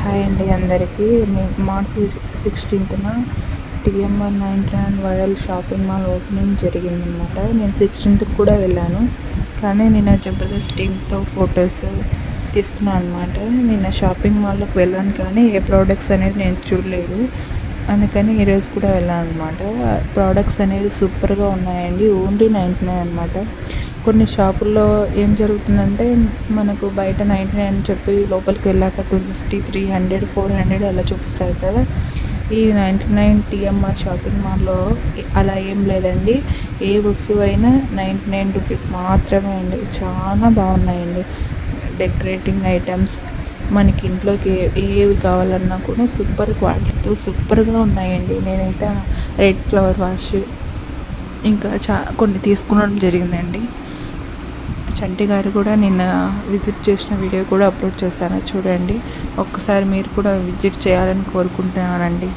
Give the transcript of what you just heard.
Hi అండి అందరికీ. March 16న TMR 99 viral shopping mall opening జరిగిందనమాట. నేను 16th కూడా వెళ్ళాను, కానీ నేను జబర్దస్త్ టీమ్తో ఫొటోస్ తీసుకున్నాను అనమాట. నిన్న షాపింగ్ మాల్లోకి వెళ్ళాను, కానీ ఏ ప్రోడక్ట్స్ అనేది నేను చూడలేదు, అందుకని ఈరోజు కూడా వెళ్ళాను అనమాట. ప్రోడక్ట్స్ అనేది సూపర్గా ఉన్నాయండి. ఓన్లీ 99 అనమాట. కొన్ని షాపుల్లో ఏం జరుగుతుందంటే, మనకు బయట 99 అని చెప్పి లోపలికి వెళ్ళాక 250, 300, 400 అలా చూపిస్తారు కదా. ఈ 99 టీఎంఆర్ షాపింగ్ మాల్లో అలా ఏం లేదండి. ఏ వస్తువు అయినా 99 రూపీస్ మాత్రమే అండి. చాలా బాగున్నాయండి. డెకరేటింగ్ ఐటమ్స్, మనకి ఇంట్లోకి ఏవి కావాలన్నా కూడా సూపర్ క్వాలిటీతో సూపర్గా ఉన్నాయండి. నేనైతే రెడ్ ఫ్లవర్ వాష్ ఇంకా కొన్ని తీసుకోవడం జరిగిందండి. చంటి గారు కూడా నిన్న విజిట్ చేసిన వీడియో కూడా అప్లోడ్ చేస్తాను, చూడండి. ఒక్కసారి మీరు కూడా విజిట్ చేయాలని కోరుకుంటున్నానండి.